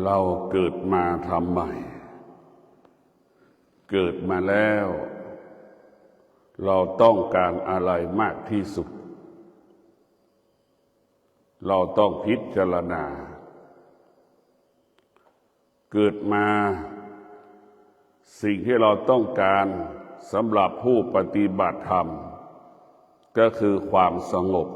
เราเกิดมาทำใหม่เกิดมาแล้วเราต้องการอะไรมากที่สุดเราต้องพิจารณาเกิดมาสิ่งที่เราต้องการสำหรับผู้ปฏิบัติธรรมก็คือความสงบ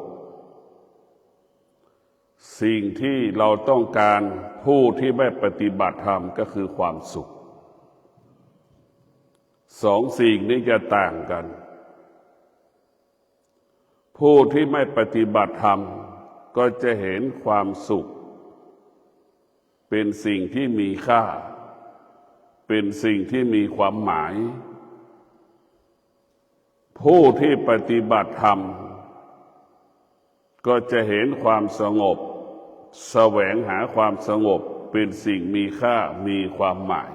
สิ่งที่เราต้องการผู้ที่ไม่ปฏิบัติธรรมก็คือความสุขสองสิ่งนี้จะต่างกันผู้ที่ไม่ปฏิบัติธรรมก็จะเห็นความสุขเป็นสิ่งที่มีค่าเป็นสิ่งที่มีความหมายผู้ที่ปฏิบัติธรรมก็จะเห็นความสงบแสวงหาความสงบเป็นสิ่งมีค่ามีความหมาย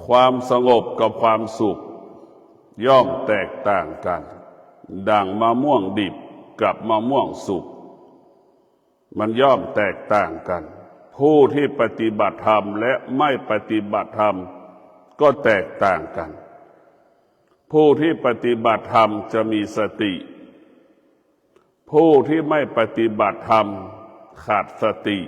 ความสงบกับความสุขย่อมแตกต่างกันดังมะม่วงดิบกับมะม่วงสุกมันย่อมแตกต่างกันผู้ที่ปฏิบัติธรรมและไม่ปฏิบัติธรรมก็แตกต่างกันผู้ที่ปฏิบัติธรรมจะมีสติผู้ที่ไม่ปฏิบัติธรรมขาดสติ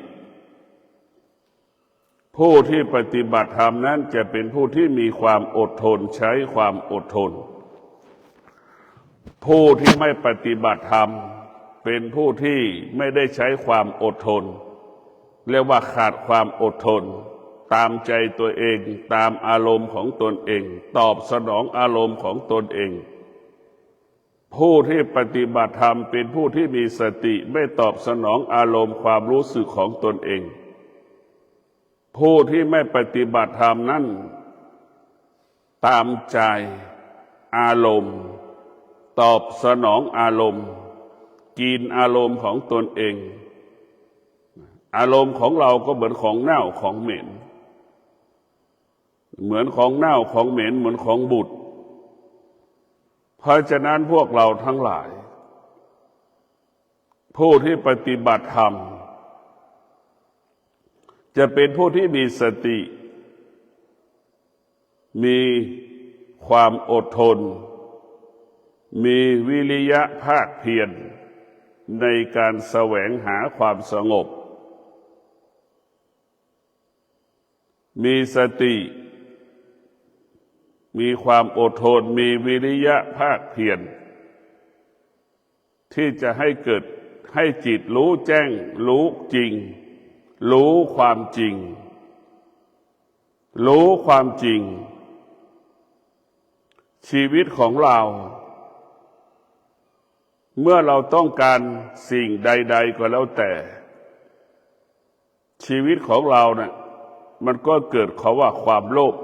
ผู้ที่ปฏิบัติธรรมนั้นจะเป็นผู้ที่มีความอดทนใช้ความอดทนผู้ที่ไม่ปฏิบัติธรรมเป็นผู้ที่ไม่ได้ใช้ความอดทนเรียกว่าขาดความอดทนตามใจตัวเองตามอารมณ์ของตนเองตอบสนองอารมณ์ของตนเองผู้ที่ปฏิบัติธรรมเป็นผู้ที่มีสติไม่ตอบสนองอารมณ์ความรู้สึกของตนเองผู้ที่ไม่ปฏิบัติธรรมนั้นตามใจอารมณ์ตอบสนองอารมณ์กินอารมณ์ของตนเองอารมณ์ของเราก็เหมือนของเน่าของเหม็นเหมือนของเน่าของเหม็นเหมือนของบุตรเพราะฉะนั้นพวกเราทั้งหลายผู้ที่ปฏิบัติธรรมจะเป็นผู้ที่มีสติมีความอดทนมีวิริยะภาคเพียรในการแสวงหาความสงบมีสติมีความอดทนมีวิริยะภาคเพียรที่จะให้เกิดให้จิตรู้แจ้งรู้จริงรู้ความจริงรู้ความจริงชีวิตของเราเมื่อเราต้องการสิ่งใดๆก็แล้วแต่ชีวิตของเราเนี่ยมันก็เกิดคำว่าความโลภ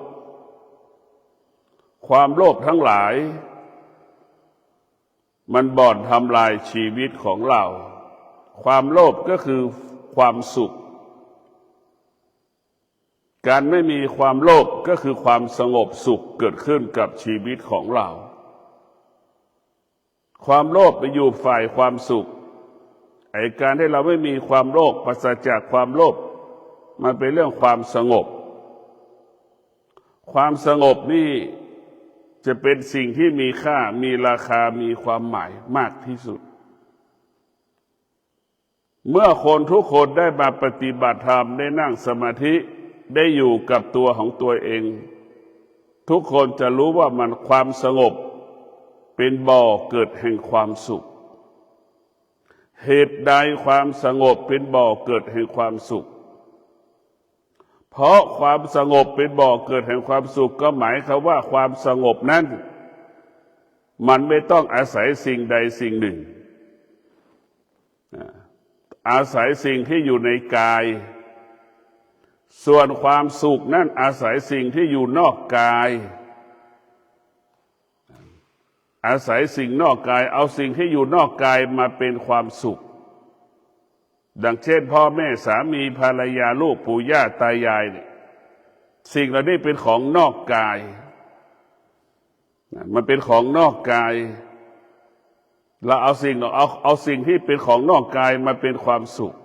ความโลภทั้งหลายมันบ่อนทำลายชีวิตของเราความโลภก็คือความสุขการไม่มีความโลภก็คือความสงบสุขเกิดขึ้นกับชีวิตของเราความโลภไปอยู่ฝ่ายความสุขไอ้การที่เราไม่มีความโลภปราศจากความโลภมันเป็นเรื่องความสงบความสงบนี่จะเป็นสิ่งที่มีค่ามีราคามีความหมายมากที่สุดเมื่อคนทุกคนได้มาปฏิบัติธรรมได้นั่งสมาธิได้อยู่กับตัวของตัวเองทุกคนจะรู้ว่ามันความสงบเป็นบ่อเกิดแห่งความสุขเหตุใดความสงบเป็นบ่อเกิดแห่งความสุขเพราะความสงบเป็นบ่อเกิดแห่งความสุขก็หมายความว่าความสงบนั้นมันไม่ต้องอาศัยสิ่งใดสิ่งหนึ่งอาศัยสิ่งที่อยู่ในกายส่วนความสุขนั้นอาศัยสิ่งที่อยู่นอกกายอาศัยสิ่งนอกกายเอาสิ่งที่อยู่นอกกายมาเป็นความสุขดังเช่นพ่อแม่สามีภรรยาลูกปู่ย่าตายายเนี่ยสิ่งเหล่านี้เป็นของนอกกายมันเป็นของนอกกายเราเอาสิ่งที่เป็นของนอกกายมาเป็นความสุข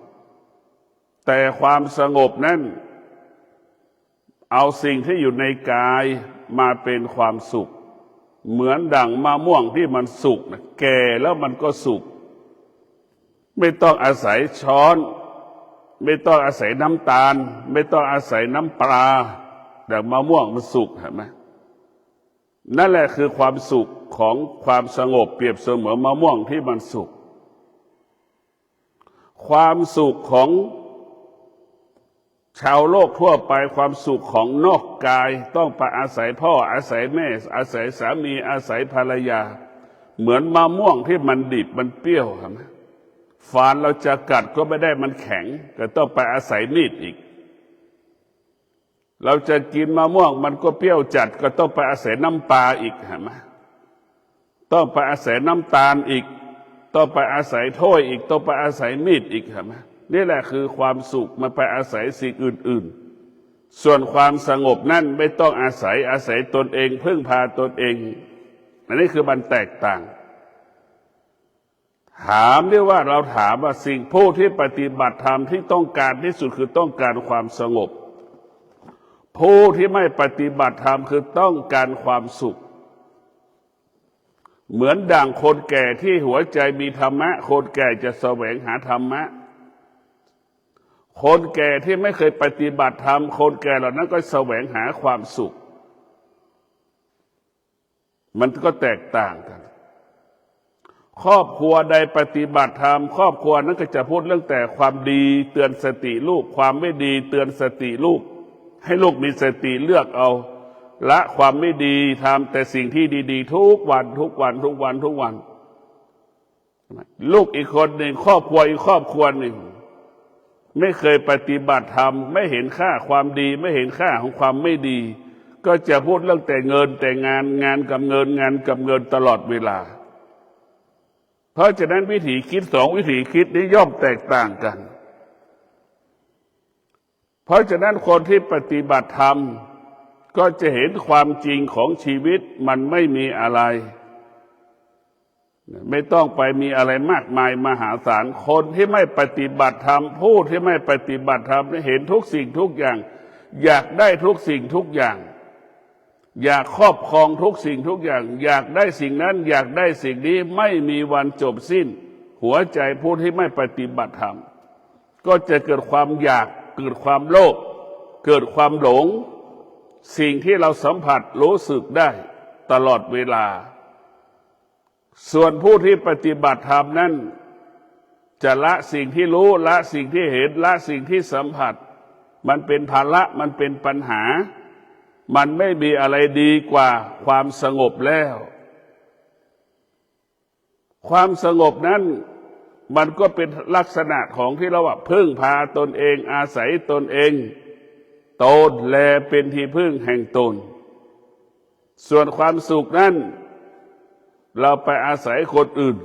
แ แต่ความสงบนั้นเอาสิ่งที่อยู่ในกายมาเป็นความสุขเหมือนดั่งมะม่วงที่มันสุกนะแก่แล้วมันก็สุกไม่ต้องอาศัยช้อนไม่ต้องอาศัยน้ำตาลไม่ต้องอาศัยน้ำปลาแต่มะม่วงมันสุกเห็นไหมนั่นแหละคือความสุขของความสงบเปรียบเสมือนมะม่วงที่มันสุกความสุขของชาวโลกทั่วไปความสุขของนอกกายต้องไปอาศัยพ่ออาศัยแม่อาศัยสามีอาศัยภรรยาเหมือนมะม่วงที่มันดิบมันเปรี้ยวครับฝานเราจะกัดก็ไม่ได้มันแข็งก็ต้องไปอาศัยมีดอีกเราจะกินมะม่วงมันก็เปรี้ยวจัดก็ต้องไปอาศัยน้ำปลาอีกเห็นไหมต้องไปอาศัยน้ำตาลอีกต้องไปอาศัยถ้วยอีกต้องไปอาศัยมีดอีกเห็นไหมนี่แหละคือความสุขมันไปอาศัยสิ่งอื่นๆส่วนความสงบนั่นไม่ต้องอาศัยตนเองพึ่งพาตนเองอันนี้คือมันแตกต่างถามด้วยว่าเราถามว่าสิ่งผู้ที่ปฏิบัติธรรมที่ต้องการที่สุดคือต้องการความสงบผู้ที่ไม่ปฏิบัติธรรมคือต้องการความสุขเหมือนดั่งคนแก่ที่หัวใจมีธรรมะคนแก่จะแสวงหาธรรมะคนแก่ที่ไม่เคยปฏิบัติธรรมคนแก่เหล่านั้นก็แสวงหาความสุขมันก็แตกต่างกันครอบครัวใดปฏิบัติธรรมครอบครัวนั้นก็จะพูดเรื่องแต่ความดีเตือนสติลูกความไม่ดีเตือนสติลูกให้ลูกมีสติเลือกเอาละความไม่ดีทำแต่สิ่งที่ดีๆทุกวันลูกอีกคนหนึ่งครอบครัวอีกครอบครัวหนึ่งไม่เคยปฏิบัติธรรมไม่เห็นค่าความดีไม่เห็นค่าของความไม่ดีก็จะพูดเรื่องแต่เงินแต่งานกับเงินตลอดเวลาเพราะฉะนั้นวิถีคิดสองวิถีคิดนี้ย่อมแตกต่างกันเพราะฉะนั้นคนที่ปฏิบัติธรรมก็จะเห็นความจริงของชีวิตมันไม่มีอะไรไม่ต้องไปมีอะไรมากมายมหาศาลคนที่ไม่ปฏิบัติธรรมผู้ที่ไม่ปฏิบัติธรรมเห็นทุกสิ่งทุกอย่างอยากได้ทุกสิ่งทุกอย่างอยากครอบครองทุกสิ่งทุกอย่างอยากได้สิ่งนั้นอยากได้สิ่งนี้ไม่มีวันจบสิ้นหัวใจผู้ที่ไม่ปฏิบัติธรรมก็จะเกิดความอยากเกิดความโลภเกิดความหลงสิ่งที่เราสัมผัสรู้สึกได้ตลอดเวลาส่วนผู้ที่ปฏิบัติธรรมนั้นจะละสิ่งที่รู้ละสิ่งที่เห็นละสิ่งที่สัมผัสมันเป็นภาระมันเป็นปัญหามันไม่มีอะไรดีกว่าความสงบแล้วความสงบนั้นมันก็เป็นลักษณะของที่เราว่าพึ่งพาตนเองอาศัยตนเองตนแลเป็นที่พึ่งแห่งตนส่วนความสุขนั้นเราไปอาศัยคนอื่น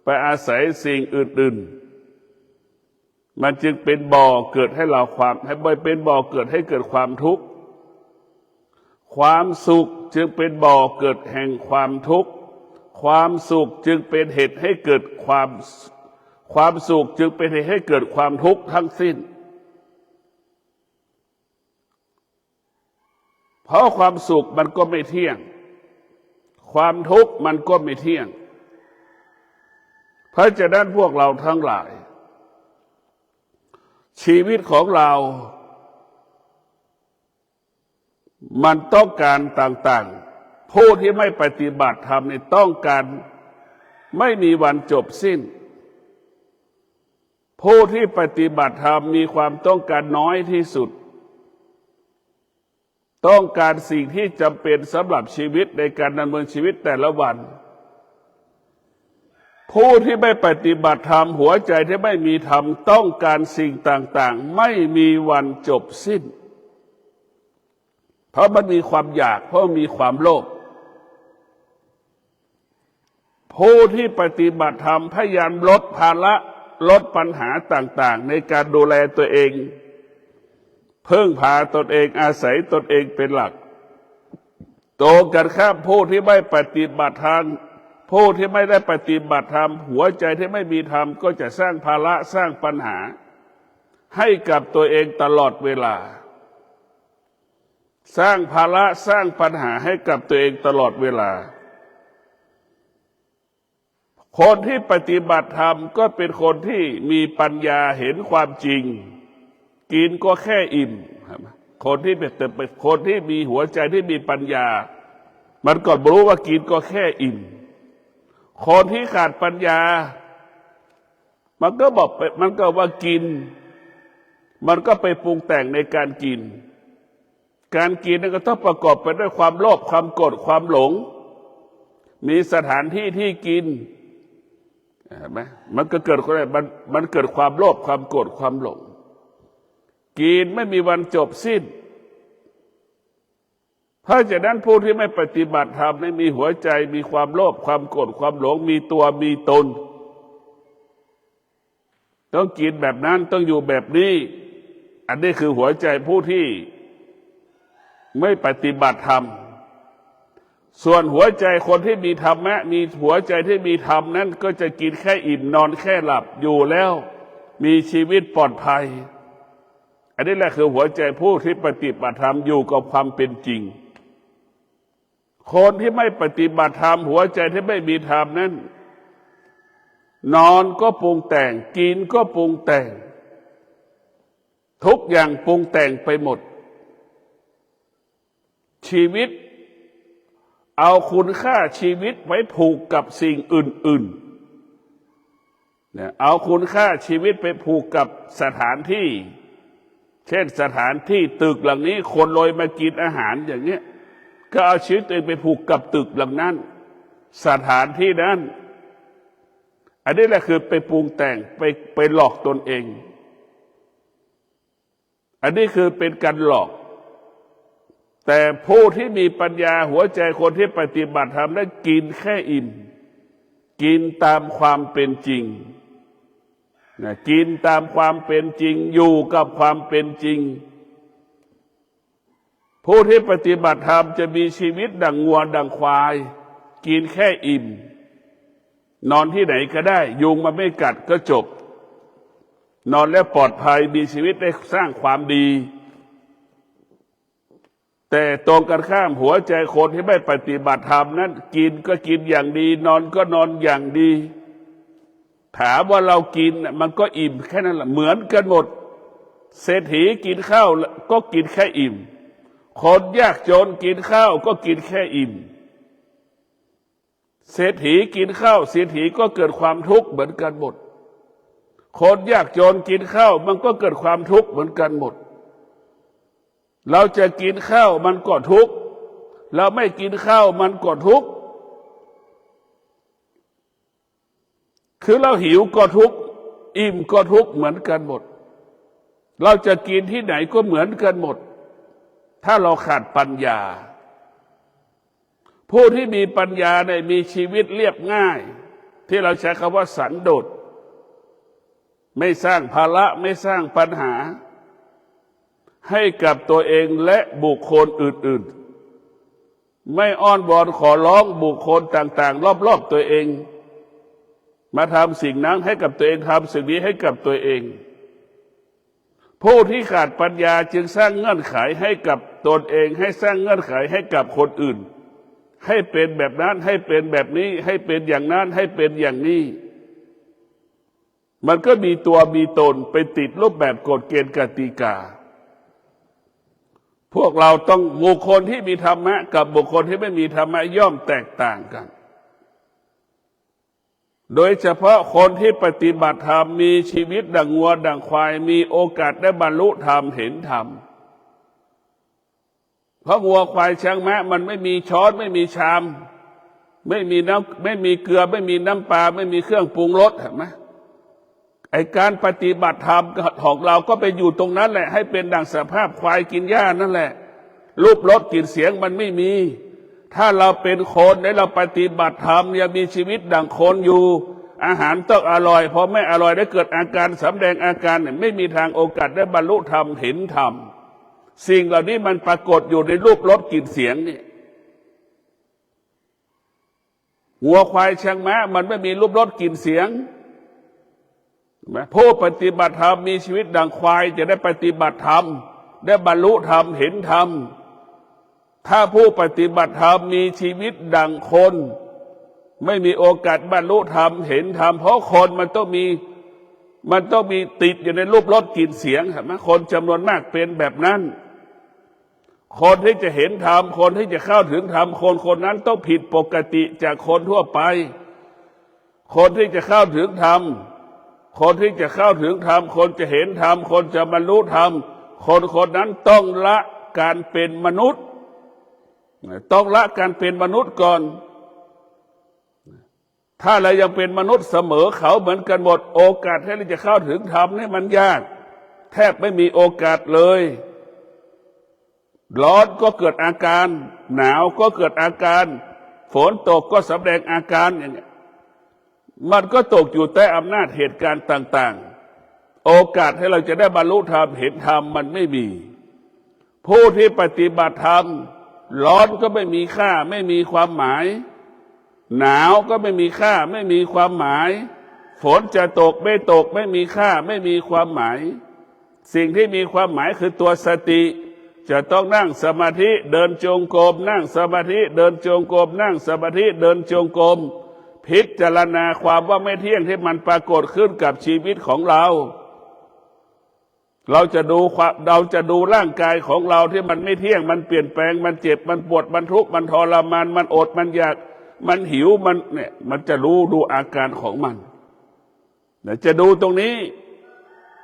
ไปอาศัยสิ่งอื่นๆมันจึงเป็นบ่อเกิดให้เราเป็นบ่อเกิดให้เกิดความทุกข์ความสุขจึงเป็นบ่อเกิดแห่งความทุกข์ความสุขจึงเป็นเหตุให้เกิดความสุขจึงเป็นเหตุให้เกิดความทุกข์ทั้งสิ้นเพราะความสุขมันก็ไม่เที่ยงความทุกข์มันก็ไม่เที่ยงเพราะฉะนั้นพวกเราทั้งหลายชีวิตของเรามันต้องการต่างๆผู้ที่ไม่ปฏิบัติธรรมนี่ต้องการไม่มีวันจบสิ้นผู้ที่ปฏิบัติธรรมมีความต้องการน้อยที่สุดต้องการสิ่งที่จำเป็นสำหรับชีวิตในการดำเนินชีวิตแต่ละวันผู้ที่ไม่ปฏิบัติธรรมหัวใจที่ไม่มีธรรมต้องการสิ่งต่างๆไม่มีวันจบสิ้นเพราะมันมีความอยากเพราะมีความโลภผู้ที่ปฏิบัติธรรมพยายามลดภาระลดปัญหาต่างๆในการดูแลตัวเองพึ่งพาตนเองอาศัยตนเองเป็นหลักตรงกันข้ามผู้ที่ไม่ปฏิบัติธรรมผู้ที่ไม่ได้ปฏิบัติธรรมหัวใจที่ไม่มีธรรมก็จะสร้างภาระสร้างปัญหา ให้กับตัวเองตลอดเวลาสร้างภาระสร้างปัญหาให้กับตัวเองตลอดเวลาคนที่ปฏิบัติธรรมก็เป็นคนที่มีปัญญาเห็นความจริงกินก็แค่อิ่มคนที่เป็นคนที่มีหัวใจที่มีปัญญามันก็รู้ว่ากินก็แค่อิ่มคนที่ขาดปัญญามันก็บอกมันก็ว่ากินมันก็ไปปรุงแต่งในการกินการกินนั้นก็ต้องประกอบไปด้วยความโลภความโกรธความหลงมีสถานที่ที่กินเห็นไหมมันก็เกิดอะไรมันเกิดความโลภความโกรธความหลงกินไม่มีวันจบสิ้นเพราะฉะนั้นผู้ที่ไม่ปฏิบัติธรรมไม่มีหัวใจมีความโลภความโกรธความหลงมีตัวมีตนต้องกินแบบนั้นต้องอยู่แบบนี้อันนี้คือหัวใจผู้ที่ไม่ปฏิบัติธรรมส่วนหัวใจคนที่มีธรรมะมีหัวใจที่มีธรรมนั้นก็จะกินแค่อิ่มนอนแค่หลับอยู่แล้วมีชีวิตปลอดภัยอันนี้แหละคือหัวใจผู้ที่ปฏิบัติธรรมอยู่กับความเป็นจริงคนที่ไม่ปฏิบัติธรรมหัวใจที่ไม่มีธรรมนั้นนอนก็ปรุงแต่งกินก็ปรุงแต่งทุกอย่างปรุงแต่งไปหมดชีวิตเอาคุณค่าชีวิตไว้ผูกกับสิ่งอื่นๆเนี่ยเอาคุณค่าชีวิตไปผูกกับสถานที่เช่นสถานที่ตึกหลังนี้คนรวยมากินอาหารอย่างเงี้ยก็เอาชีวิตตัวเองไปผูกกับตึกหลังนั้นสถานที่นั้นอันนี้แหละคือไปปรุงแต่งไปหลอกตนเองอันนี้คือเป็นการหลอกแต่ผู้ที่มีปัญญาหัวใจคนที่ปฏิบัติธรรมได้กินแค่อิ่มกินตามความเป็นจริงกินตามความเป็นจริงอยู่กับความเป็นจริงผู้ที่ปฏิบัติธรรมจะมีชีวิตดังงัวดังควายกินแค่อิ่มนอนที่ไหนก็ได้ยุงมาไม่กัดก็จบนอนแล้วปลอดภัยมีชีวิตได้สร้างความดีแต่ตรงกันข้ามหัวใจคนที่ไม่ปฏิบัติธรรมนั้นกินก็กินอย่างดีนอนก็นอนอย่างดีถามว่าเรากินมันก็อิ่มแค่นั้นแหละเหมือนกันหมดเศรษฐีกินข้าวก็กินแค่อิ่มคนยากจนกินข้าวก็กินแค่อิ่มเศรษฐีกินข้าวเศรษฐีก็เกิดความทุกข์เหมือนกันหมดคนยากจนกินข้าวมันก็เกิดความทุกข์เหมือนกันหมดเราจะกินข้าวมันก็ทุกข์เราไม่กินข้าวมันก็ทุกข์คือเราหิวก็ทุกข์อิ่มก็ทุกข์เหมือนกันหมดเราจะกินที่ไหนก็เหมือนกันหมดถ้าเราขาดปัญญาผู้ที่มีปัญญาในมีชีวิตเรียบง่ายที่เราใช้คำว่าสันโดษไม่สร้างภาระไม่สร้างปัญหาให้กับตัวเองและบุคคลอื่นๆไม่อ้อนวอนขอร้องบุคคลต่างๆรอบๆตัวเองมาทำสิ่งนั้นให้กับตัวเองทำสิ่งนี้ให้กับตัวเองผู้ที่ขาดปัญญาจึงสร้างเงื่อนไขให้กับตนเองให้สร้างเงื่อนไขให้กับคนอื่นให้เป็นแบบนั้นให้เป็นแบบนี้ให้เป็นอย่างนั้นให้เป็นอย่างนี้มันก็มีตัวมีตนไปติดรูปแบบกฎเกณฑ์กติกาพวกเราต้องบุคคลที่มีธรรมะกับบุคคลที่ไม่มีธรรมะย่อมแตกต่างกันโดยเฉพาะคนที่ปฏิบัติธรรมมีชีวิตดังงัวดังควายมีโอกาสได้บรรลุธรรมเห็นธรรมเพราะงัวควายช้างม้ามันไม่มีช้อนไม่มีชามไม่มีน้ำไม่มีเกลือไม่มีน้ำปลาไม่มีเครื่องปรุงรสเห็นไหมไอการปฏิบัติธรรมของเราก็ไปอยู่ตรงนั้นแหละให้เป็นดังสภาพควายกินหญ้านั่นแหละรูปรสกลิ่นเสียงมันไม่มีถ้าเราเป็นคนและเราปฏิบัติธรรมยังมีชีวิตดังคนอยู่อาหารต้องอร่อยพอไม่อร่อยได้เกิดอาการสำแดงอาการเนี่ยไม่มีทางโอกาสได้บรรลุธรรมเห็นธรรมสิ่งเหล่านี้มันปรากฏอยู่ในรูปรสกลิ่นเสียงนี่วัวควายช้างม้ามันไม่มีรูปรสกลิ่นเสียง ผู้ปฏิบัติธรรมมีชีวิตดังควายจะได้ปฏิบัติธรรมได้บรรลุธรรมเห็นธรรมถ้าผู้ปฏิบัติธรรมมีชีวิตดังคนไม่มีโอกาสบรรลุธรรมเห็นธรรมเพราะคนมันต้องมีติดอยู่ในรูปรสกลิ่นเสียงเห็นไหมคนจำนวนมากเป็นแบบนั้นคนที่จะเห็นธรรมคนที่จะเข้าถึงธรรมคนนั้นต้องผิดปกติจากคนทั่วไปคนที่จะเข้าถึงธรรมคนที่จะเข้าถึงธรรมคนจะเห็นธรรมคนจะบรรลุธรรมคนนั้นต้องละการเป็นมนุษย์ต้องละการเป็นมนุษย์ก่อนถ้าเรายังเป็นมนุษย์เสมอเขาเหมือนกันหมดโอกาสที่เราจะเข้าถึงธรรมนี่มันยากแทบไม่มีโอกาสเลยร้อนก็เกิดอาการหนาวก็เกิดอาการฝนตกก็แสดงอาการอย่างนี้มันก็ตกอยู่ใต้อำนาจเหตุการณ์ต่างๆโอกาสให้เราจะได้บรรลุธรรมเห็นธรรมมันไม่มีผู้ที่ปฏิบัติธรรมร้อนก็ไม่มีค่าไม่มีความหมายหนาวก็ไม่มีค่าไม่มีความหมายฝนจะตกไม่ตกไม่มีค่าไม่มีความหมายสิ่งที่มีความหมายคือตัวสติจะต้องนั่งสมาธิเดินจงกรมนั่งสมาธิเดินจงกรมนั่งสมาธิเดินจงกรมพิจารณาความว่าไม่เที่ยงที่มันปรากฏขึ้นกับชีวิตของเราจะดูร่างกายของเราที่มันไม่เที่ยงมันเปลี่ยนแปลงมันเจ็บมันปวดมันทุกข์มันทรมานมันอดมันอยากมันหิวมันจะดูอาการของมันจะดูตรงนี้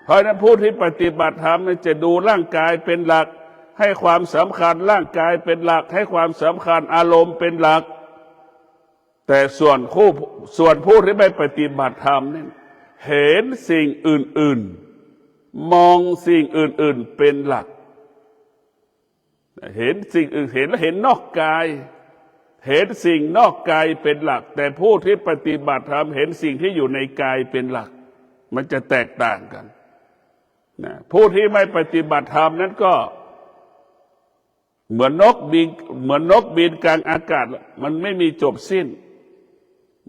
เพราะนั้นผู้ที่ปฏิบัติธรรมจะดูร่างกายเป็นหลักให้ความสำคัญร่างกายเป็นหลักให้ความสำคัญอารมณ์เป็นหลักแต่ส่วนผู้ที่ไม่ปฏิบัติธรรมนี่เห็นสิ่งอื่นๆมองสิ่งอื่นๆเป็นหลักเห็นสิ่งอื่นเห็นแล้วเห็นนอกกายเห็นสิ่งนอกกายเป็นหลักแต่ผู้ที่ปฏิบัติธรรมเห็นสิ่งที่อยู่ในกายเป็นหลักมันจะแตกต่างกันนะผู้ที่ไม่ปฏิบัติธรรมนั้นก็เหมือนนกบินกลางอากาศมันไม่มีจบสิ้น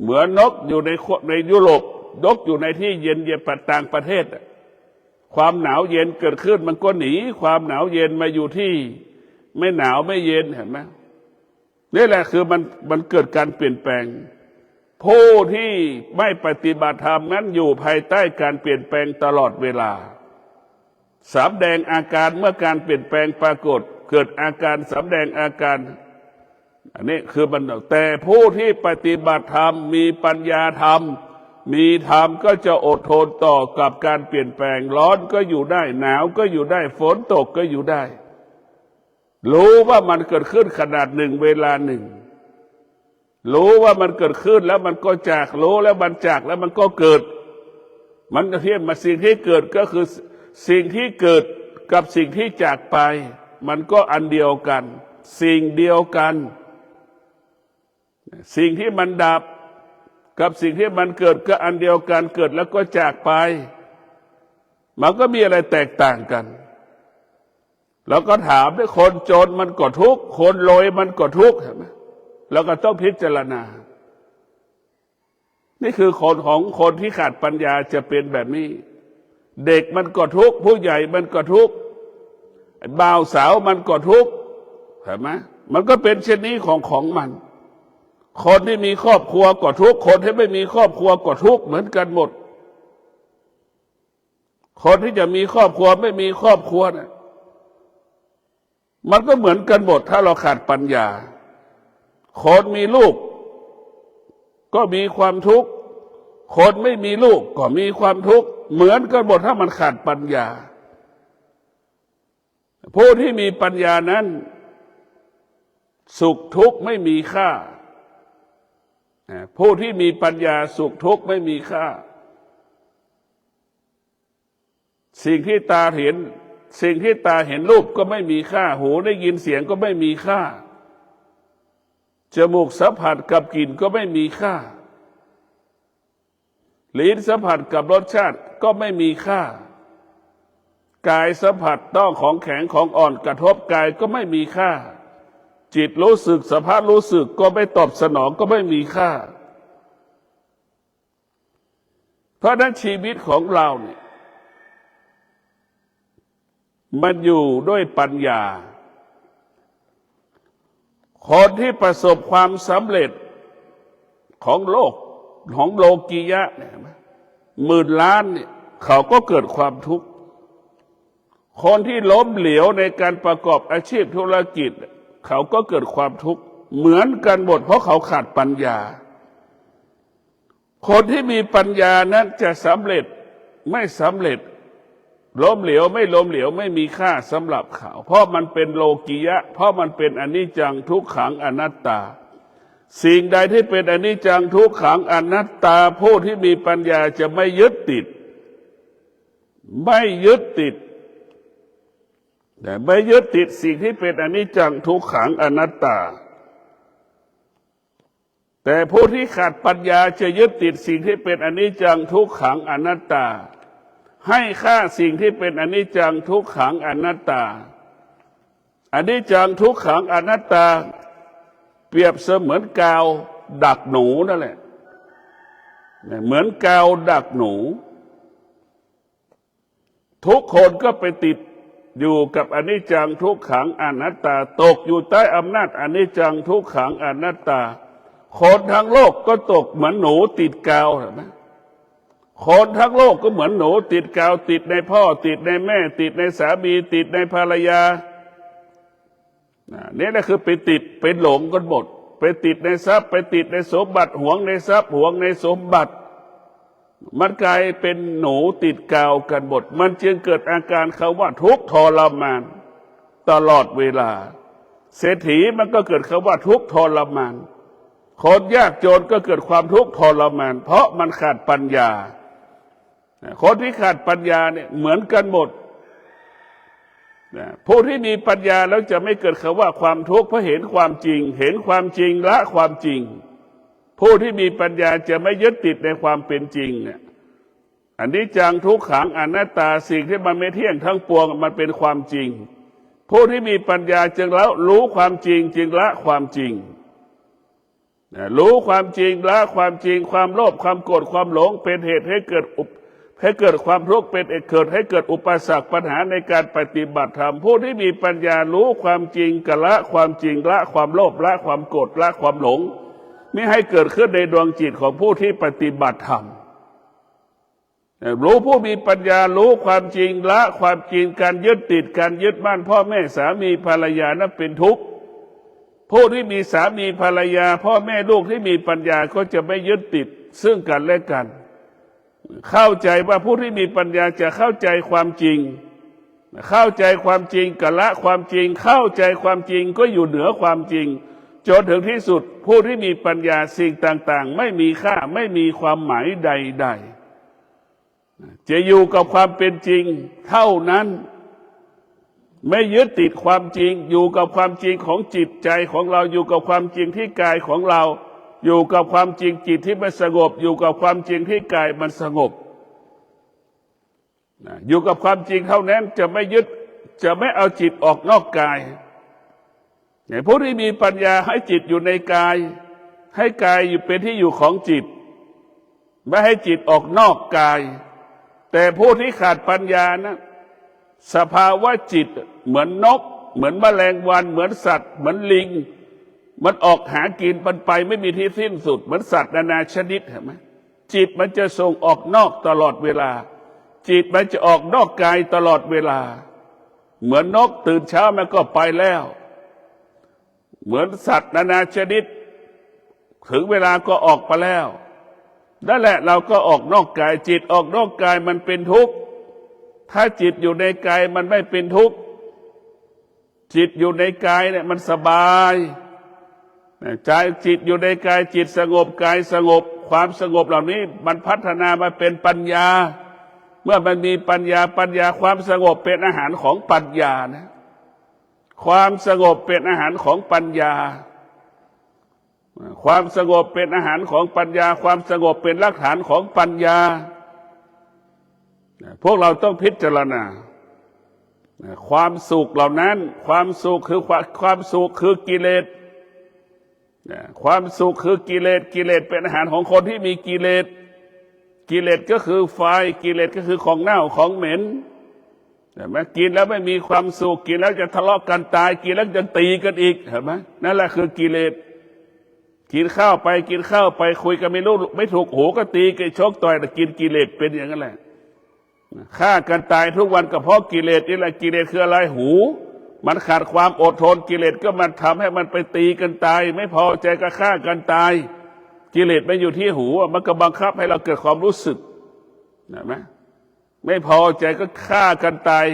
เหมือนนกอยู่ในยุโรปนกอยู่ในที่เย็นต่างประเทศความหนาวเย็นเกิดขึ้นมันก็หนีความหนาวเย็นมาอยู่ที่ไม่หนาวไม่เย็นเห็นไหมนี่แหละคือมันเกิดการเปลี่ยนแปลงผู้ที่ไม่ปฏิบัติธรรมนั้นอยู่ภายใต้การเปลี่ยนแปลงตลอดเวลาสำแดงอาการเมื่อการเปลี่ยนแปลงปรากฏเกิดอาการสำแดงอาการอันนี้คือมันแต่ผู้ที่ปฏิบัติธรรมมีปัญญาธรรมมีธรรมก็จะอดทนต่อกับการเปลี่ยนแปลงร้อนก็อยู่ได้หนาวก็อยู่ได้ฝนตกก็อยู่ได้รู้ว่ามันเกิดขึ้นขนาดหนึ่งเวลาหนึ่งรู้ว่ามันเกิดขึ้นแล้วมันก็จากรู้แล้วมันจากแล้วมันก็เกิดมันเทียบมาสิ่งที่เกิดก็คือสิ่งที่เกิดกับสิ่งที่จากไปมันก็อันเดียวกันสิ่งเดียวกันสิ่งที่มันดับกับสิ่งที่มันเกิดก็อันเดียวกันเกิดแล้วก็จากไปมันก็มีอะไรแตกต่างกันแล้วก็ถามด้วยคนจนมันก็ทุกข์คนรวยมันก็ทุกข์เห็นไหมแล้วก็ต้องพิจารณานี่คือคนที่ขาดปัญญาจะเป็นแบบนี้เด็กมันก็ทุกข์ผู้ใหญ่มันก็ทุกข์บ่าวสาวมันก็ทุกข์เห็นไหมมันก็เป็นเช่นนี้ของมันคนที่มีครอบครัวก็ทุกข์คนที่ไม่มีครอบครัวก็ทุกข์เหมือนกันหมดคนที่จะมีครอบครัวไม่มีครอบครัวเนี่ยมันก็เหมือนกันหมดถ้าเราขาดปัญญาคนมีลูกก็มีความทุกข์คนไม่มีลูกก็มีความทุกข์เหมือนกันหมดถ้ามันขาดปัญญาผู้ที่มีปัญญานั้นสุขทุกข์ไม่มีค่าผู้ที่มีปัญญาสุขทุกข์ไม่มีค่าสิ่งที่ตาเห็นรูปก็ไม่มีค่าหูได้ยินเสียงก็ไม่มีค่าจมูกสัมผัสกับกลิ่นก็ไม่มีค่าลิ้นสัมผัสกับรสชาติก็ไม่มีค่ากายสัมผัสต้องของแข็งของอ่อนกระทบกายก็ไม่มีค่าจิตรู้สึกสภาพรู้สึกก็ไม่ตอบสนองก็ไม่มีค่า เพราะฉะนั้นชีวิตของเราเนี่ยมันอยู่ด้วยปัญญาคนที่ประสบความสำเร็จของโลกของโลกียะเนี่ยหมื่นล้านเนี่ยเขาก็เกิดความทุกข์คนที่ล้มเหลวในการประกอบอาชีพธุรกิจเขาก็เกิดความทุกข์เหมือนกันหมดเพราะเขาขาดปัญญาคนที่มีปัญญานั้นจะสำเร็จไม่สำเร็จล้มเหลวไม่ล้มเหลวไม่มีค่าสำหรับเขาเพราะมันเป็นโลกียะเพราะมันเป็นอนิจจังทุกขังอนัตตาสิ่งใดที่เป็นอนิจจังทุกขังอนัตตาผู้ที่มีปัญญาจะไม่ยึดติดไม่ยึดติดแต่ไม่ยึดติดสิ่งที่เป็นอนิจจังทุกขังอนัตตาแต่ผู้ที่ขาดปัญญาจะยึดติดสิ่งที่เป็นอนิจจังทุกขังอนัตตาให้ค่าสิ่งที่เป็นอนิจจังทุกขังอนัตตาอนิจจังทุกขังอนัตตาเปรียบเสมือนกาวดักหนูนั่นแหละเหมือนกาวดักหนูทุกคนก็ไปติดอยู่กับอนิจจังทุกขังอนัตตาตกอยู่ใต้อำนาจอนิจจังทุกขังอนัตตาคนทั้งโลกก็ตกเหมือนหนูติดกาวเห็นไหมคนทั้งโลกก็เหมือนหนูติดกาวติดในพ่อติดในแม่ติดในสามีติดในภรรยานี่แหละคือไปติดไปหลงกันหมดไปติดในทรัพย์ไปติดในสมบัติหวงในทรัพย์หวงในสมบัติมันกลายเป็นหนูติดกาวกันหมดมันจึงเกิดอาการคำว่าทุกข์ทรมานตลอดเวลาเศรษฐีมันก็เกิดคำว่าทุกข์ทรมานคนยากจนก็เกิดความทุกข์ทรมานเพราะมันขาดปัญญาคนที่ขาดปัญญาเนี่ยเหมือนกันหมดผู้ที่มีปัญญาแล้วจะไม่เกิดคำว่าความทุกข์เพราะเห็นความจริงเห็นความจริงละความจริงผู้ที่มีปัญญาจะไม่ยึดติดในความเป็นจริงเนี่ยอันนี้จังทุกขังอนัตตาสิ่งที่มันไม่เที่ยงทั้งปวงมันเป็นความจริงผู้ที่มีปัญญาจึงแล้วรู้ความจริงจึงละความจริงรู้ความจริงละความจริงความโลภความโกรธความหลงเป็นเหตุให้เกิดความทุกข์เป็นเหตุให้เกิดอุปสรรคปัญหาในการปฏิบัติธรรมผู้ที่มีปัญญารู้ความจริงกละความจริงละความโลภละความโกรธละความหลงไม่ให้เกิดขึ้นในดวงจิตของผู้ที่ปฏิบัติธรรมรู้ผู้มีปัญญารู้ความจริงละความจริงการยึดติดการยึดมั่นพ่อแม่สามีภรรยานั้นเป็นทุกข์ผู้ที่มีสามีภรรยาพ่อแม่ลูกที่มีปัญญาก็จะไม่ยึดติดซึ่งกันและกันเข้าใจว่าผู้ที่มีปัญญาจะเข้าใจความจริงเข้าใจความจริงกละความจริงเข้าใจความจริงก็อยู่เหนือความจริงจนถึงที่สุดผู้ที่มีปัญญาสิ่งต่างๆไม่มีค่าไม่มีความหมายใดๆจะอยู่กับความเป็นจริงเท่านั้นไม่ยึดติดความจริงอยู่กับความจริงของจิตใจของเราอยู่กับความจริงที่กายของเราอยู่กับความจริงจิตที่มันสงบอยู่กับความจริงที่กายมันสงบอยู่กับความจริงเท่านั้นจะไม่ยึดจะไม่เอาจิตออกนอกกายผู้ที่มีปัญญาให้จิตอยู่ในกายให้กายอยู่เป็นที่อยู่ของจิตไม่ให้จิตออกนอกกายแต่ผู้ที่ขาดปัญญานะสภาวะจิตเหมือนนกเหมือนแมลงวันเหมือนสัตว์เหมือนลิงมันออกหากินมันไปไม่มีที่สิ้นสุดเหมือนสัตว์นานาชนิดเห็นไหมจิตมันจะส่งออกนอกตลอดเวลาจิตมันจะออกนอกกายตลอดเวลาเหมือนนกตื่นเช้ามันก็ไปแล้วเหมือนสัตว์นานาชนิดถึงเวลาก็ออกไปแล้วนั่นแหละเราก็ออกนอกกายจิตออกนอกกายมันเป็นทุกข์ถ้าจิตอยู่ในกายมันไม่เป็นทุกข์จิตอยู่ในกายเนี่ยมันสบายใจจิตอยู่ในกายจิตสงบกายสงบความสงบเหล่านี้มันพัฒนามาเป็นปัญญาเมื่อมันมีปัญญาความสงบเป็นอาหารของปัญญานะความสงบเป็นอาหารของปัญญาความสงบเป็นอาหารของปัญญาความสงบเป็นรากฐานของปัญญาพวกเราต้องพิจารณาความสุขเหล่านั้นความสุขคือกิเลสความสุขคือกิเลสเป็นอาหารของคนที่มีกิเลส กิเลสก็คือไฟกิเลสก็คือของเน่าของเหม็นเห็นไหมกินแล้วไม่มีความสุขกินแล้วจะทะเลาะกันตายกินแล้วจะตีกันอีกเห็นไหมนั่นแหละคือกิเลสกินข้าวไปกินข้าวไปคุยกันไม่รู้ไม่ถูกหูก็ตีกันชกต่อยแต่กินกิเลสเป็นอย่างนั้นแหละฆ่ากันตายทุกวันก็เพราะกิเลสนี่แหละกิเลสคืออะไรหูมันขาดความอดทนกิเลสก็มันทำให้มันไปตีกันตายไม่พอใจก็ฆ่ากันตายกิเลสไม่อยู่ที่หูมันก็บังคับให้เราเกิดความรู้สึกเห็นไหมไม่พอใจก็ฆ่ากันตาย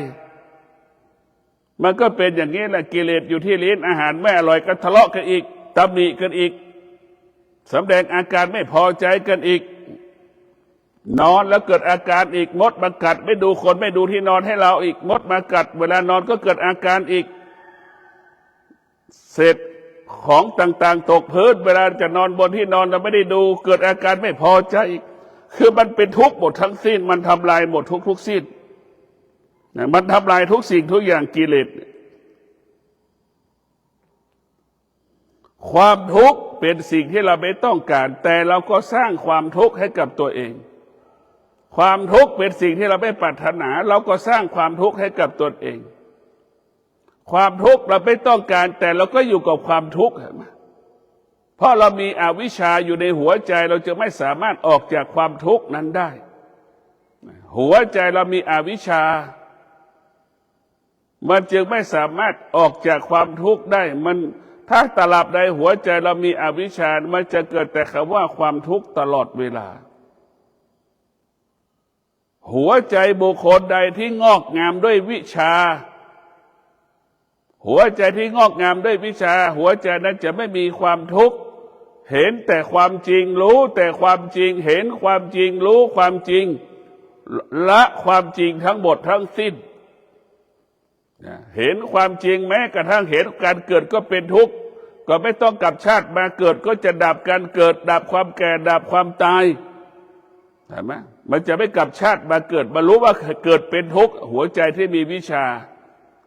มันก็เป็นอย่างนี้แหละกิเลสอยู่ที่ลิ้นอาหารไม่อร่อยก็ทะเลาะกันอีกตำหนิกันอีกสำแดงอาการไม่พอใจกันอีกนอนแล้วเกิดอาการอีกมดมากัดไม่ดูคนไม่ดูที่นอนให้เราอีกมดมากัดเวลานอนก็เกิดอาการอีกเศษของต่างๆตกพื้นเวลาจะนอนบนที่นอนเราไม่ได้ดูเกิดอาการไม่พอใจอีกคือมันเป็นทุกข์หมดทั้งสิ้นมันทำลายหมดทุกสิ้นมันทำลายทุกสิ่งทุกอย่างกิเลสความทุกข์เป็นสิ่งที่เราไม่ต้องการแต่เราก็สร้างความทุกข์ให้กับตัวเองความทุกข์เป็นสิ่งที่เราไม่ปรารถนาเราก็สร้างความทุกข์ให้กับตนเองความทุกข์เราไม่ต้องการแต่เราก็อยู่กับความทุกข์เพราะเรามีอวิชชาอยู่ในหัวใจเราจะไม่สามารถออกจากความทุกข์นั้นได้หัวใจเรามีอวิชชามันจึงไม่สามารถออกจากความทุกข์ได้มันถ้าตราบใดหัวใจเรามีอวิชชามันจะเกิดแต่คำว่าความทุกข์ตลอดเวลาหัวใจบุคคลใดที่งอกงามด้วยวิชาหัวใจที่งอกงามด้วยวิชาหัวใจนั้นจะไม่มีความทุกข์เห็นแต่ความจริงรู้แต่ความจริงเห็นความจริงรู้ความจริงละความจริงทั้งหมดทั้งสิ้นเห็นความจริงแม้กระทั่งเห็นการเกิดก็เป็นทุกข์ก็ไม่ต้องกลับชาติมาเกิดก็จะดับการเกิดดับความแก่ดับความตายเห็นไหมมันจะไม่กลับชาติมาเกิดมารู้ว่าเกิดเป็นทุกข์หัวใจที่มีวิชา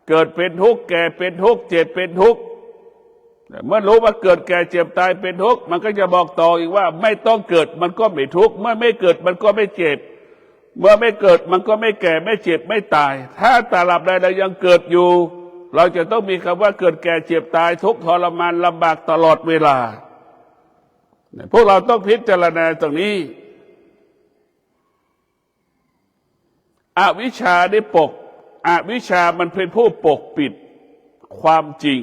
เกิดเป็นทุกข์แก่เป็นทุกข์เจ็บเป็นทุกข์เมื่อรู้ว่าเกิดแก่เจ็บตายเป็นทุกข์มันก็จะบอกต่ออีกว่าไม่ต้องเกิดมันก็ไม่ทุกข์เมื่อไม่เกิดมันก็ไม่เจ็บเมื่อไม่เกิดมันก็ไม่แก่ไม่เจ็บไม่ตายถ้าตราบใดเรายังเกิดอยู่เราจะต้องมีคำว่าเกิดแก่เจ็บตายทุกข์ทรมานลำบากตลอดเวลาพวกเราต้องพิจารณาตรงนี้อวิชชาได้ปกอวิชชามันเป็นผู้ปกปิดความจริง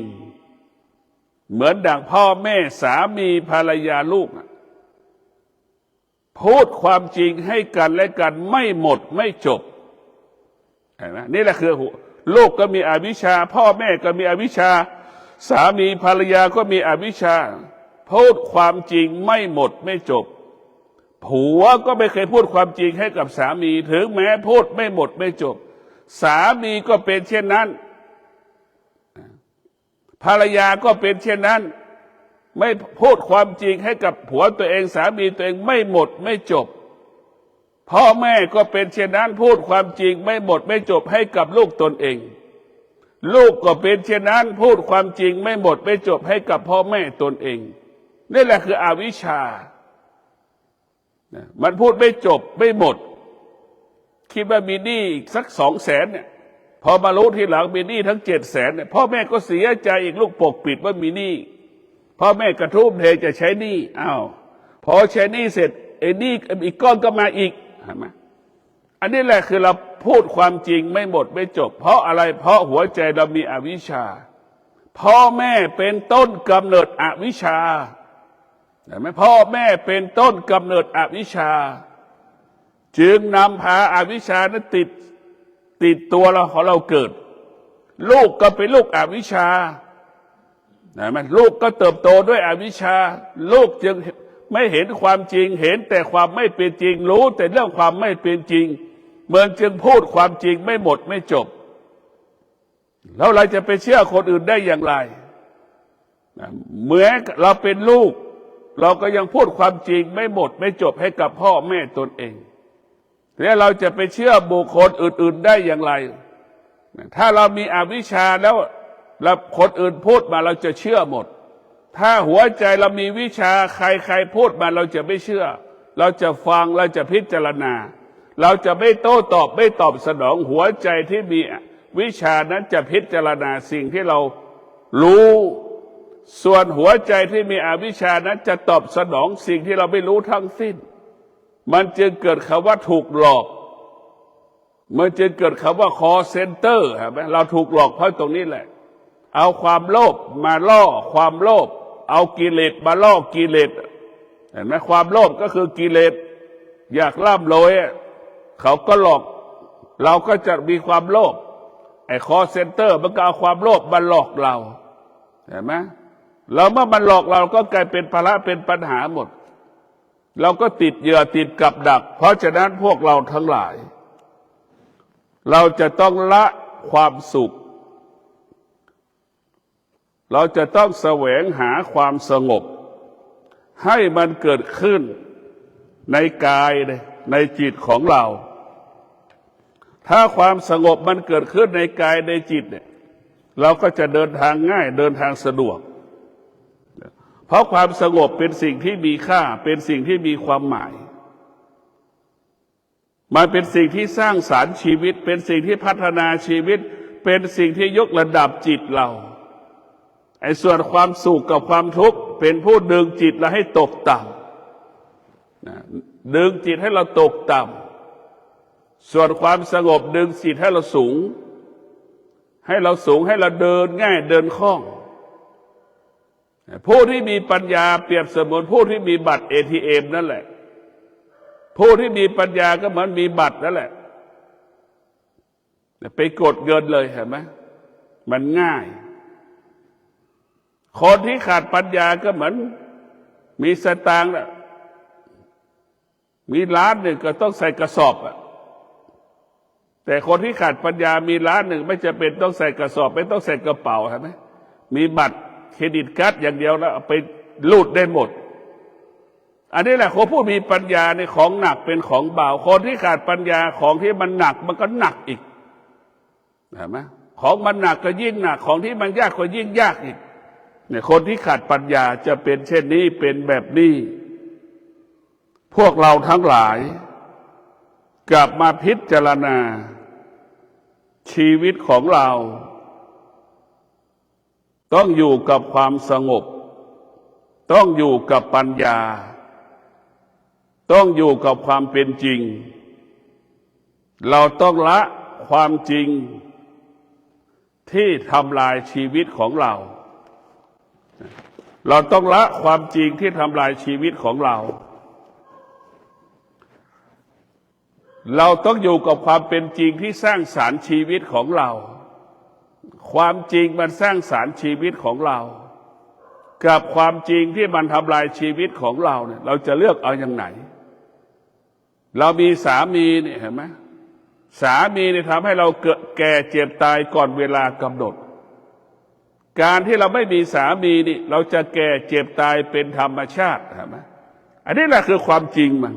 เหมือนดั่งพ่อแม่สามีภรรยาลูกพูดความจริงให้กันและกันไม่หมดไม่จบเห็นไหมนี่แหละคือลูกก็มีอวิชชาพ่อแม่ก็มีอวิชชาสามีภรรยาก็มีอวิชชาพูดความจริงไม่หมดไม่จบผัวก็ไม่เคยพูดความจริงให้กับสามีถึงแม้พูดไม่หมดไม่จบสามีก็เป็นเช่นนั้นภรรยาก็เป็นเช่นนั้นไม่พูดความจริงให้กับผัวตัวเองสามีตัวเองไม่หมดไม่จบพ่อแม่ก็เป็นเช่นนั้นพูดความจริงไม่หมดไม่จบให้กับลูกตนเองลูกก็เป็นเช่นนั้นพูดความจริงไม่หมดไม่จบให้กับพ่อแม่ตนเองนี่แหละคืออวิชชามันพูดไม่จบไม่หมดคิดว่ามีหนี้อีกสัก200,000เนี่ยพอมารู้ทีหลังมีหนี้ทั้ง700,000เนี่ยพ่อแม่ก็เสียใจอีกลูกปกปิดว่ามีหนี้พ่อแม่กระทุ่มเทจะใช้หนี้อ้าวพอใช้หนี้เสร็จไอ้หนี้อีกก้อนก็มาอีกเห็นไหมอันนี้แหละคือเราพูดความจริงไม่หมดไม่จบเพราะอะไรเพราะหัวใจเรามีอวิชชาพ่อแม่เป็นต้นกำเนิดอวิชชาเห็นไหมพ่อแม่เป็นต้นกำเนิดอวิชชาจึงนำพาอวิชชานั้นติดตัวเราของเราเกิดลูกก็เป็นลูกอวิชชาเห็นไหมลูกก็เติบโตด้วยอวิชชาลูกจึงไม่เห็นความจริงเห็นแต่ความไม่เป็นจริงรู้แต่เรื่องความไม่เป็นจริงเหมือนจึงพูดความจริงไม่หมดไม่จบแล้วเราจะไปเชื่อคนอื่นได้อย่างไรเหมือนเราเป็นลูกเราก็ยังพูดความจริงไม่หมดไม่จบให้กับพ่อแม่ตนเองแล้วเราจะไปเชื่อบุคคลอื่นๆได้อย่างไรถ้าเรามีอวิชชาแล้วคนอื่นพูดมาเราจะเชื่อหมดถ้าหัวใจเรามีวิชาใครพูดมาเราจะไม่เชื่อ เราจะฟังเราจะพิจารณาเราจะไม่โต้ตอบไม่ตอบสนองหัวใจที่มีวิชานั้นจะพิจารณาสิ่งที่เรารู้ส่วนหัวใจที่มีอวิชชานั้นจะตอบสนองสิ่งที่เราไม่รู้ทั้งสิ้นมันจึงเกิดคำว่าถูกหลอกมันจึงเกิดคำว่า call center เห็นไหมเราถูกหลอกเพราะตรงนี้แหละเอาความโลภมาล่อความโลภเอากิเลสมาล่อกิเลสเห็นไหมความโลภก็คือกิเลสอยากร่ำรวยเขาก็หลอกเราก็จะมีความโลภไอ้ call center มันก็เอาความโลภมาหลอกเราเห็นไหมแล้วเมื่อมันหลอกเราก็กลายเป็นภาระเป็นปัญหาหมดเราก็ติดเหยื่อติดกับดักเพราะฉะนั้นพวกเราทั้งหลายเราจะต้องละความสุขเราจะต้องแสวงหาความสงบให้มันเกิดขึ้นในกายในจิตของเราถ้าความสงบมันเกิดขึ้นในกายในจิตเนี่ยเราก็จะเดินทางง่ายเดินทางสะดวกเพราะความสงบเป็นสิ่งที่มีค่าเป็นสิ่งที่มีความหมายมันเป็นสิ่งที่สร้างสรรค์ชีวิตเป็นสิ่งที่พัฒนาชีวิตเป็นสิ่งที่ยกระดับจิตเราไอ้ส่วนความสุขกับความทุกข์เป็นผู้ดึงจิตเราให้ตกต่ำดึงจิตให้เราตกต่ำส่วนความสงบดึงจิตให้เราสูงให้เราเดินง่ายเดินคล่องผู้ที่มีปัญญาเปรียบเสมือนผู้ที่มีบัตร ATM นั่นแหละผู้ที่มีปัญญาก็เหมือนมีบัตรนั่นแหละไปกดเงินเลยเห็นไหมมันง่ายคนที่ขาดปัญญาก็เหมือนมีสตางค์น่ะมีล้านหนึ่งก็ต้องใส่กระสอบอ่ะแต่คนที่ขาดปัญญามีล้านหนึ่งไม่จำเป็นต้องใส่กระสอบไม่ต้องใส่กระเป๋าเห็นไหมมีบัตรเครดิตการ์ดอย่างเดียวแล้วเอาไปรูดได้หมดอันนี้แหละคนผู้มีปัญญาในของหนักเป็นของเบาคนที่ขาดปัญญาของที่มันหนักมันก็หนักอีกเห็นไหมของมันหนักก็ยิ่งหนักของที่มันยากก็ยิ่งยากอีกเนี่ยคนที่ขาดปัญญาจะเป็นเช่นนี้เป็นแบบนี้พวกเราทั้งหลายกลับมาพิจารณาชีวิตของเราต้องอยู่กับความสงบต้องอยู่กับปัญญาต้องอยู่กับความเป็นจริงเราต้องละความจริงที่ทำลายชีวิตของเราเราต้องละความจริงที่ทำลายชีวิตของเราเราต้องอยู่กับความเป็นจริงที่สร้างสรรค์ชีวิตของเราความจริงมันสร้างสรรค์ชีวิตของเรากับความจริงที่มันทำลายชีวิตของเราเนี่ยเราจะเลือกเอาอย่างไหนเรามีสามีเนี่ยเห็นไหมสามีเนี่ยทำให้เราแก่เจ็บตายก่อนเวลากำหนดการที่เราไม่มีสามีนี่เราจะแก่เจ็บตายเป็นธรรมชาติเห็นไหมอันนี้แหละคือความจริงมัน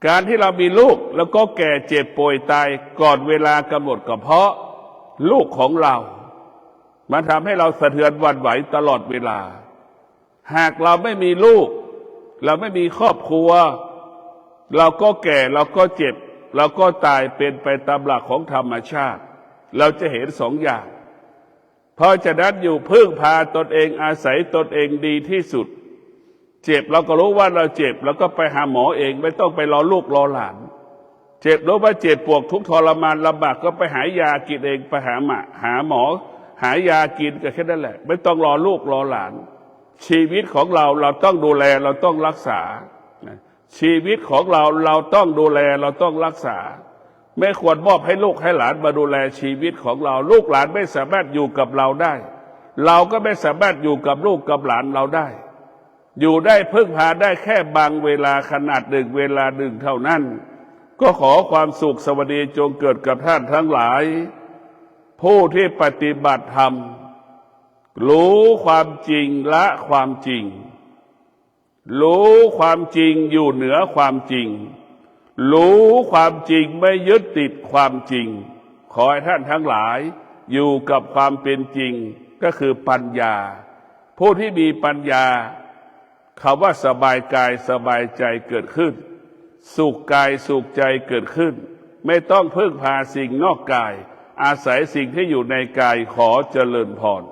การที่เรามีลูกแล้วก็แก่เจ็บป่วยตายก่อนเวลากำหนดก็เพราะลูกของเรามันทำให้เราสะเทือนหวั่นไหวตลอดเวลาหากเราไม่มีลูกเราไม่มีครอบครัวเราก็แก่เราก็เจ็บเราก็ตายเป็นไปตามหลักของธรรมชาติเราจะเห็นสองอย่างเพราะฉะนั้นอยู่พึ่งพาตนเองอาศัยตนเองดีที่สุดเจ็บเราก็รู้ว่าเราเจ็บแล้วก็ไปหาหมอเองไม่ต้องไปรอลูกรอหลานเจ็บรู้ว่าเจ็บปวดทุกข์ทรมานลำบากก็ไปหายากินเองไปหาหมอหายากินก็แค่นั้นแหละไม่ต้องรอลูกรอหลานชีวิตของเราต้องดูแลเราต้องรักษาชีวิตของเราต้องดูแลเราต้องรักษาไม่ควรมอบให้ลูกให้หลานมาดูแลชีวิตของเราลูกหลานไม่สามารถอยู่กับเราได้เราก็ไม่สามารถอยู่กับลูกกับหลานเราได้อยู่ได้พึ่งพาได้แค่บางเวลาขนาดหนึ่งเวลาหนึ่งเท่านั้นก็ขอความสุขสวัสดีจงเกิดกับท่านทั้งหลายผู้ที่ปฏิบัติธรรมรู้ความจริงละความจริงรู้ความจริงอยู่เหนือความจริงรู้ความจริงไม่ยึดติดความจริงขอให้ท่านทั้งหลายอยู่กับความเป็นจริงก็คือปัญญาผู้ที่มีปัญญา คำว่าสบายกายสบายใจเกิดขึ้นสุขกายสุขใจเกิดขึ้นไม่ต้องพึ่งพาสิ่งนอกกายอาศัยสิ่งที่อยู่ในกายขอเจริญพร